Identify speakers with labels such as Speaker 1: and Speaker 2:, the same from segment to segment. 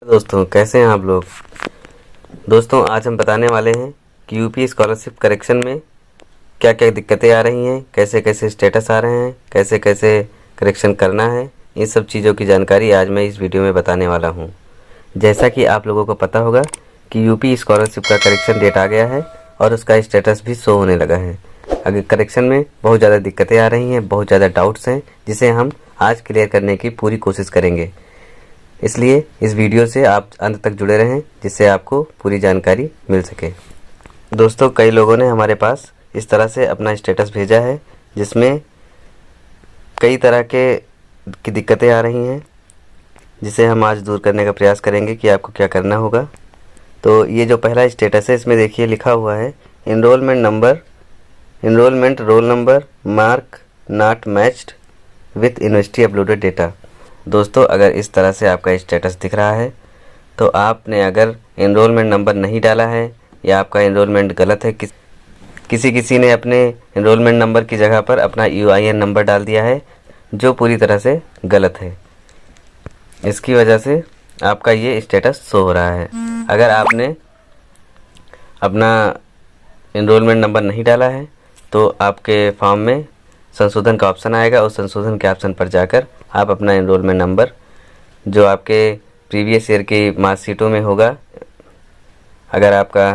Speaker 1: दोस्तों कैसे हैं आप लोग। दोस्तों आज हम बताने वाले हैं कि यूपी स्कॉलरशिप करेक्शन में क्या क्या दिक्कतें आ रही हैं, कैसे कैसे स्टेटस आ रहे हैं, कैसे कैसे करेक्शन करना है। इन सब चीज़ों की जानकारी आज मैं इस वीडियो में बताने वाला हूं। जैसा कि आप लोगों को पता होगा कि यूपी स्कॉलरशिप का करेक्शन डेट आ गया है और उसका स्टेटस भी शो होने लगा है। अगर करेक्शन में बहुत ज़्यादा दिक्कतें आ रही हैं, बहुत ज़्यादा डाउट्स हैं, जिसे हम आज क्लियर करने की पूरी कोशिश करेंगे। इसलिए इस वीडियो से आप अंत तक जुड़े रहें, जिससे आपको पूरी जानकारी मिल सके। दोस्तों कई लोगों ने हमारे पास इस तरह से अपना स्टेटस भेजा है, जिसमें कई तरह की दिक्कतें आ रही हैं, जिसे हम आज दूर करने का प्रयास करेंगे कि आपको क्या करना होगा। तो ये जो पहला स्टेटस है, इसमें देखिए लिखा हुआ है enrollment roll number mark not matched with university uploaded data. दोस्तों अगर इस तरह से आपका स्टेटस दिख रहा है तो आपने अगर एनरोलमेंट नंबर नहीं डाला है या आपका एनरोलमेंट गलत है, किसी ने अपने एनरोलमेंट नंबर की जगह पर अपना यूआईएन नंबर डाल दिया है, जो पूरी तरह से गलत है। इसकी वजह से आपका ये स्टेटस शो हो रहा है। अगर आपने अपना एनरोलमेंट नंबर नहीं डाला है तो आपके फॉर्म में संशोधन का ऑप्शन आएगा। उस संशोधन के ऑप्शन पर जाकर आप अपना एनरोलमेंट नंबर, जो आपके प्रीवियस ईयर की मार्कशीटों में होगा, अगर आपका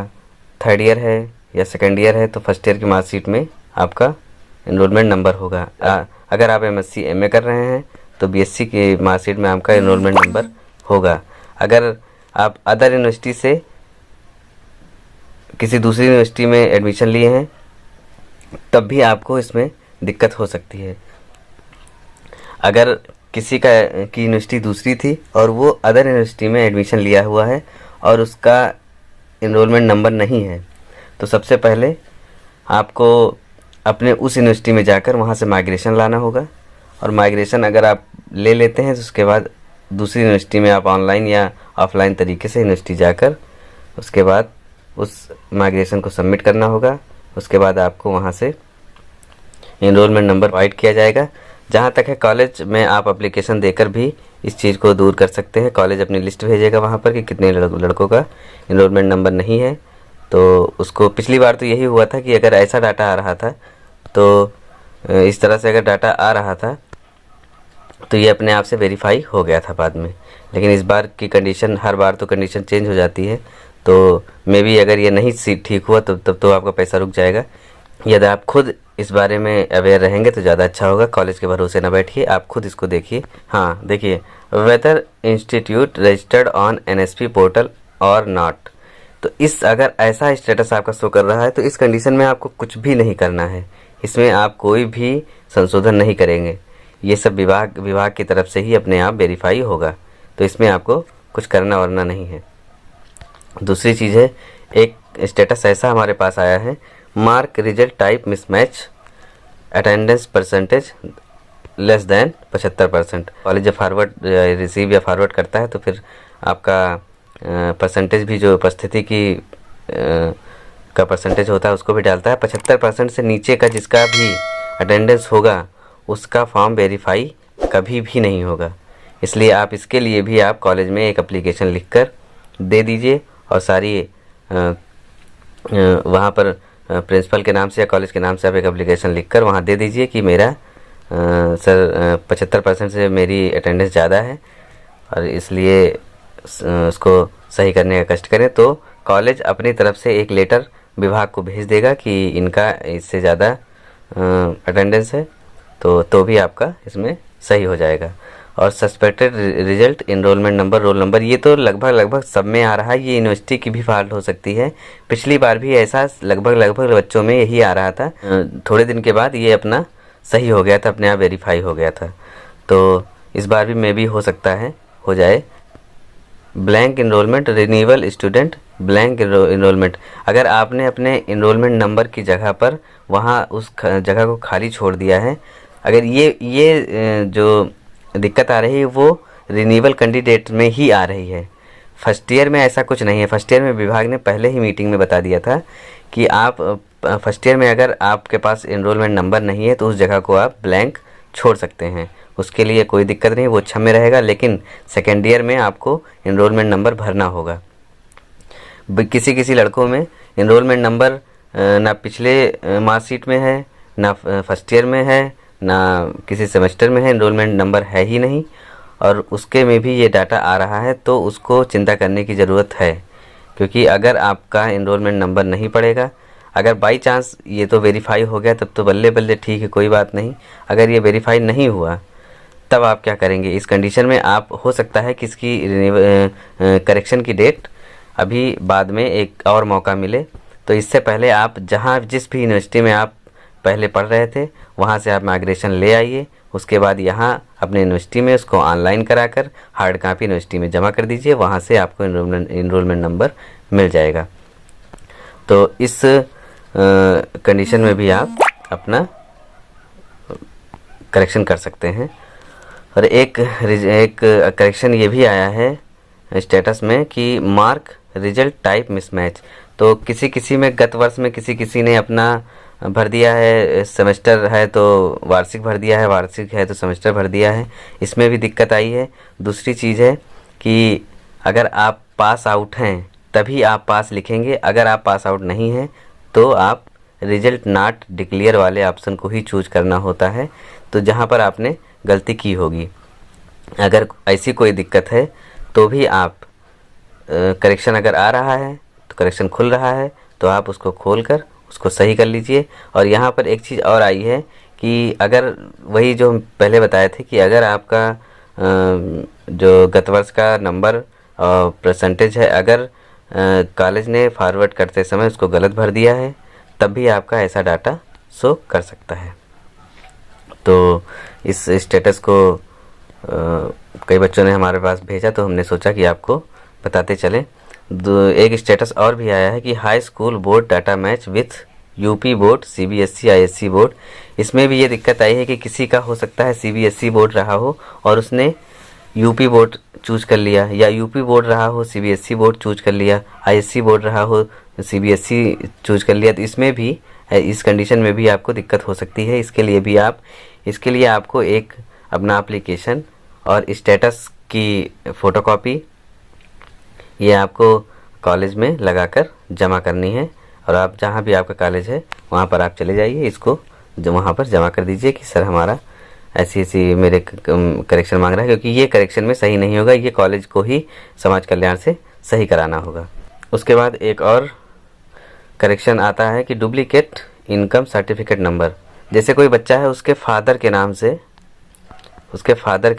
Speaker 1: थर्ड ईयर है या सेकेंड ईयर है तो फर्स्ट ईयर की मार्कशीट में आपका एनरोलमेंट नंबर होगा। अगर आप एमएससी एमए कर रहे हैं तो बीएससी की मार्कशीट में आपका एनरोलमेंट नंबर होगा। अगर आप अदर यूनिवर्सिटी से किसी दूसरी यूनिवर्सिटी में एडमिशन लिए हैं तब भी आपको इसमें दिक्कत हो सकती है। अगर किसी की यूनिवर्सिटी दूसरी थी और वो अदर यूनिवर्सिटी में एडमिशन लिया हुआ है और उसका एनरोलमेंट नंबर नहीं है, तो सबसे पहले आपको अपने उस यूनिवर्सिटी में जाकर वहाँ से माइग्रेशन लाना होगा। और माइग्रेशन अगर आप ले लेते हैं तो उसके बाद दूसरी यूनिवर्सिटी में आप ऑनलाइन या ऑफलाइन तरीके से यूनिवर्सिटी जाकर उसके बाद उस माइग्रेशन को सबमिट करना होगा। उसके बाद आपको वहाँ से एनरोलमेंट नंबर प्रोवाइड किया जाएगा। जहाँ तक है कॉलेज में आप एप्लीकेशन देकर भी इस चीज़ को दूर कर सकते हैं। कॉलेज अपनी लिस्ट भेजेगा वहाँ पर कि कितने लड़कों का एनरोलमेंट नंबर नहीं है। तो उसको पिछली बार तो यही हुआ था कि अगर ऐसा डाटा आ रहा था, तो इस तरह से अगर डाटा आ रहा था तो ये अपने आप से वेरीफाई हो गया था बाद में। लेकिन इस बार की कंडीशन, हर बार तो कंडीशन चेंज हो जाती है, तो मे बी अगर ये नहीं ठीक हुआ तो तब तो आपका पैसा रुक जाएगा। यदि आप खुद इस बारे में अवेयर रहेंगे तो ज़्यादा अच्छा होगा। कॉलेज के भरोसे न बैठिए, आप खुद इसको देखिए। हाँ देखिए, whether institute registered on NSP portal और नॉट। तो इस अगर ऐसा स्टेटस आपका शो कर रहा है तो इस कंडीशन में आपको कुछ भी नहीं करना है। इसमें आप कोई भी संशोधन नहीं करेंगे, ये सब विभाग की तरफ से ही अपने आप वेरीफाई होगा। तो इसमें आपको कुछ करना वरना नहीं है। दूसरी चीज़ है, एक स्टेटस ऐसा हमारे पास आया है, mark result type mismatch, attendance percentage less than 75%। College जब फॉरवर्ड रिसीव या फॉरवर्ड करता है तो फिर आपका परसेंटेज भी, जो उपस्थिति की का परसेंटेज होता है, उसको भी डालता है। 75% से नीचे का जिसका भी अटेंडेंस होगा उसका फॉर्म वेरीफाई कभी भी नहीं होगा। इसलिए आप इसके लिए भी आप कॉलेज में एक एप्लीकेशन लिखकर दे दीजिए और सारी वहाँ पर प्रिंसिपल के नाम से या कॉलेज के नाम से आप एक एप्लीकेशन लिखकर वहाँ दे दीजिए कि मेरा सर 75% से मेरी अटेंडेंस ज़्यादा है और इसलिए उसको सही करने का कष्ट करें। तो कॉलेज अपनी तरफ से एक लेटर विभाग को भेज देगा कि इनका इससे ज़्यादा अटेंडेंस है, तो भी आपका इसमें सही हो जाएगा। और suspected result enrolment number roll number, ये तो लगभग सब में आ रहा है। ये यूनिवर्सिटी की भी फॉल्ट हो सकती है। पिछली बार भी ऐसा लगभग बच्चों में यही आ रहा था। थोड़े दिन के बाद ये अपना सही हो गया था, अपने आप वेरीफाई हो गया था। तो इस बार भी मे भी हो सकता है हो जाए। Blank enrolment renewal student blank enrolment, अगर आपने अपने एनरोलमेंट नंबर की जगह पर वहाँ उस जगह को खाली छोड़ दिया है, अगर ये जो दिक्कत आ रही है वो रिन्यूअल कैंडिडेट में ही आ रही है। फर्स्ट ईयर में ऐसा कुछ नहीं है। फर्स्ट ईयर में विभाग ने पहले ही मीटिंग में बता दिया था कि आप फर्स्ट ईयर में अगर आपके पास एनरोलमेंट नंबर नहीं है तो उस जगह को आप ब्लैंक छोड़ सकते हैं। उसके लिए कोई दिक्कत नहीं, वो क्षम्य रहेगा। लेकिन सेकेंड ईयर में आपको इनरोलमेंट नंबर भरना होगा। किसी किसी लड़कों में इनरोलमेंट नंबर ना पिछले मार्कशीट में है, ना फर्स्ट ईयर में है, ना किसी सेमेस्टर में है, इनरोलमेंट नंबर है ही नहीं, और उसके में भी ये डाटा आ रहा है, तो उसको चिंता करने की ज़रूरत है। क्योंकि अगर आपका इनरोलमेंट नंबर नहीं पड़ेगा, अगर बाई चांस ये तो वेरीफाई हो गया तब तो बल्ले बल्ले, ठीक है, कोई बात नहीं। अगर ये वेरीफाई नहीं हुआ तब आप क्या करेंगे? इस कंडीशन में आप, हो सकता है कि इसकी करेक्शन की डेट अभी बाद में एक और मौका मिले, तो इससे पहले आप जहाँ जिस भी यूनिवर्सिटी में आप पहले पढ़ रहे थे वहाँ से आप माइग्रेशन ले आइए। उसके बाद यहाँ अपने यूनिवर्सिटी में उसको ऑनलाइन कराकर हार्ड कॉपी यूनिवर्सिटी में जमा कर दीजिए, वहाँ से आपको इनरोलमेंट नंबर मिल जाएगा। तो इस कंडीशन में भी आप अपना करेक्शन कर सकते हैं। और एक करेक्शन ये भी आया है स्टेटस में कि मार्क रिजल्ट टाइप मिसमैच। तो किसी किसी में गत वर्ष में किसी ने अपना भर दिया है, सेमेस्टर है तो वार्षिक भर दिया है, वार्षिक है तो सेमेस्टर भर दिया है, इसमें भी दिक्कत आई है। दूसरी चीज़ है कि अगर आप पास आउट हैं तभी आप पास लिखेंगे, अगर आप पास आउट नहीं हैं तो आप रिजल्ट नॉट डिक्लेयर वाले ऑप्शन को ही चूज करना होता है। तो जहाँ पर आपने गलती की होगी, अगर ऐसी कोई दिक्कत है तो भी आप करेक्शन अगर आ रहा है तो करेक्शन खुल रहा है तो आप उसको खोलकर उसको सही कर लीजिए। और यहाँ पर एक चीज़ और आई है कि अगर वही जो हम पहले बताए थे कि अगर आपका जो गत वर्ष का नंबर परसेंटेज है, अगर कॉलेज ने फॉरवर्ड करते समय उसको गलत भर दिया है तब भी आपका ऐसा डाटा शो कर सकता है। तो इस स्टेटस को कई बच्चों ने हमारे पास भेजा तो हमने सोचा कि आपको बताते चलें। एक स्टेटस और भी आया है कि high school board data match with UP board, CBSE, ISC board. इसमें भी ये दिक्कत आई है कि किसी का हो सकता है सीबीएसई बोर्ड रहा हो और उसने यूपी बोर्ड चूज कर लिया, या यूपी बोर्ड रहा हो सीबीएसई बोर्ड चूज कर लिया, आईएससी बोर्ड रहा हो सीबीएसई चूज कर लिया। तो इसमें भी, इस कंडीशन में भी आपको दिक्कत हो सकती है। इसके लिए आपको एक अपना एप्लीकेशन और स्टेटस की फ़ोटोकॉपी ये आपको कॉलेज में लगाकर जमा करनी है। और आप जहाँ भी आपका कॉलेज है वहाँ पर आप चले जाइए, इसको वहाँ पर जमा कर दीजिए कि सर हमारा ऐसी मेरे करेक्शन मांग रहा है, क्योंकि ये करेक्शन में सही नहीं होगा, ये कॉलेज को ही समाज कल्याण से सही कराना होगा। उसके बाद एक और करेक्शन आता है कि डुप्लीकेट इनकम सर्टिफिकेट नंबर। जैसे कोई बच्चा है, उसके फादर के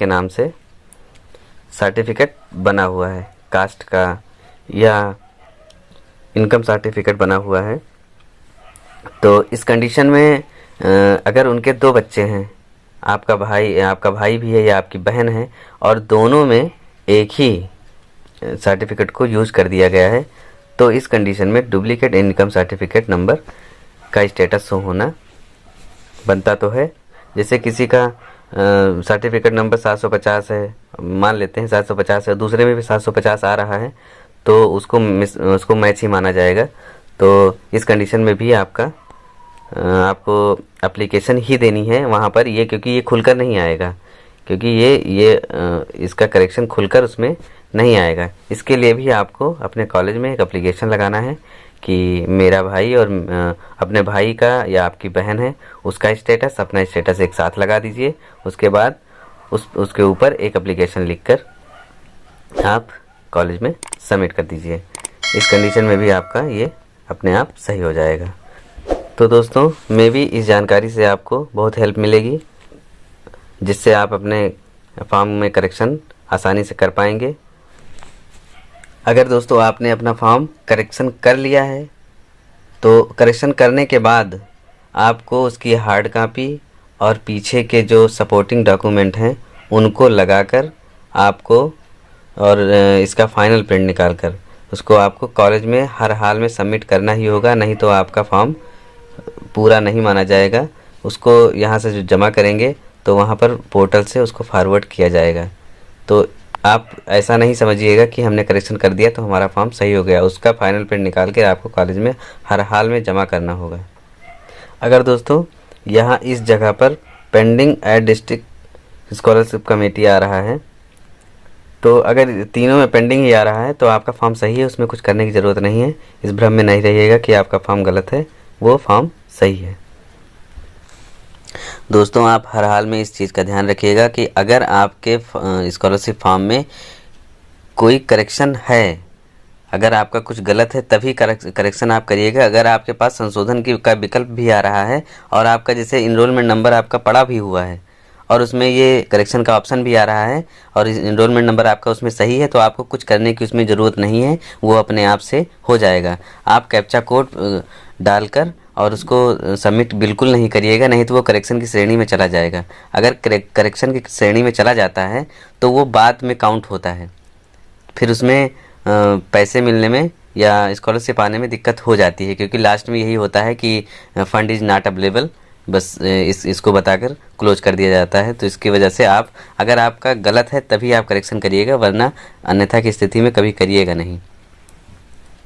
Speaker 1: नाम से सर्टिफिकेट बना हुआ है, कास्ट का या इनकम सर्टिफिकेट बना हुआ है। तो इस कंडीशन में अगर उनके दो बच्चे हैं, आपका भाई भी है या आपकी बहन है, और दोनों में एक ही सर्टिफिकेट को यूज़ कर दिया गया है, तो इस कंडीशन में डुप्लीकेट इनकम सर्टिफिकेट नंबर का स्टेटस शो होना बनता तो है। जैसे किसी का सर्टिफिकेट नंबर 750 है, मान लेते हैं 750 है, दूसरे में भी 750 आ रहा है, तो उसको मैच ही माना जाएगा। तो इस कंडीशन में भी आपको एप्लीकेशन ही देनी है वहाँ पर, ये क्योंकि ये खुलकर नहीं आएगा, क्योंकि ये इसका करेक्शन खुलकर उसमें नहीं आएगा। इसके लिए भी आपको अपने कॉलेज में एक एप्लीकेशन लगाना है कि मेरा भाई और अपने भाई का या आपकी बहन है उसका स्टेटस, अपना स्टेटस एक साथ लगा दीजिए। उसके बाद उसके ऊपर एक एप्लीकेशन लिखकर आप कॉलेज में सबमिट कर दीजिए। इस कंडीशन में भी आपका ये अपने आप सही हो जाएगा। तो दोस्तों, मे भी इस जानकारी से आपको बहुत हेल्प मिलेगी, जिससे आप अपने फॉर्म में करेक्शन आसानी से कर पाएंगे। अगर दोस्तों आपने अपना फॉर्म करेक्शन कर लिया है तो करेक्शन करने के बाद आपको उसकी हार्ड कॉपी और पीछे के जो सपोर्टिंग डॉक्यूमेंट हैं उनको लगाकर आपको, और इसका फाइनल प्रिंट निकाल कर उसको आपको कॉलेज में हर हाल में सबमिट करना ही होगा, नहीं तो आपका फॉर्म पूरा नहीं माना जाएगा। उसको यहाँ से जो जमा करेंगे तो वहाँ पर पोर्टल से उसको फॉरवर्ड किया जाएगा। तो आप ऐसा नहीं समझिएगा कि हमने करेक्शन कर दिया तो हमारा फॉर्म सही हो गया, उसका फाइनल प्रिंट निकाल के आपको कॉलेज में हर हाल में जमा करना होगा। अगर दोस्तों यहाँ इस जगह पर pending at district scholarship committee आ रहा है। तो अगर तीनों में पेंडिंग ही आ रहा है तो आपका फॉर्म सही है, उसमें कुछ करने की ज़रूरत नहीं है। इस भ्रम में नहीं रहिएगा कि आपका फॉर्म गलत है, वो फॉर्म सही है। दोस्तों, आप हर हाल में इस चीज़ का ध्यान रखिएगा कि अगर आपके स्कॉलरशिप फॉर्म में कोई करेक्शन है, अगर आपका कुछ गलत है तभी करेक्शन आप करिएगा। अगर आपके पास संशोधन का विकल्प भी आ रहा है और आपका जैसे इनरोलमेंट नंबर आपका पड़ा भी हुआ है और उसमें ये करेक्शन का ऑप्शन भी आ रहा है और इनरोलमेंट नंबर आपका उसमें सही है, तो आपको कुछ करने की उसमें ज़रूरत नहीं है, वो अपने आप से हो जाएगा। आप कैप्चा कोड डालकर और उसको सबमिट बिल्कुल नहीं करिएगा, नहीं तो वो करेक्शन की श्रेणी में चला जाएगा। अगर करेक्शन की श्रेणी में चला जाता है तो वो बाद में काउंट होता है, फिर उसमें पैसे मिलने में या स्कॉलरशिप आने में दिक्कत हो जाती है, क्योंकि लास्ट में यही होता है कि फंड इज़ नॉट अवेलेबल, बस इसको बताकर क्लोज कर दिया जाता है। तो इसकी वजह से आप, अगर आपका गलत है तभी आप करेक्शन करिएगा, वरना अन्यथा की स्थिति में कभी करिएगा नहीं।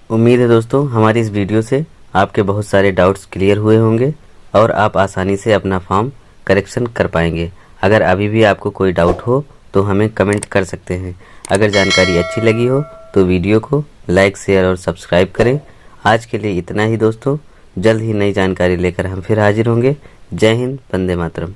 Speaker 1: उम्मीद है दोस्तों हमारी इस वीडियो से आपके बहुत सारे डाउट्स क्लियर हुए होंगे और आप आसानी से अपना फॉर्म करेक्शन कर पाएंगे। अगर अभी भी आपको कोई डाउट हो तो हमें कमेंट कर सकते हैं। अगर जानकारी अच्छी लगी हो तो वीडियो को लाइक, शेयर और सब्सक्राइब करें। आज के लिए इतना ही दोस्तों, जल्द ही नई जानकारी लेकर हम फिर हाजिर होंगे। जय हिंद, वंदे मातरम।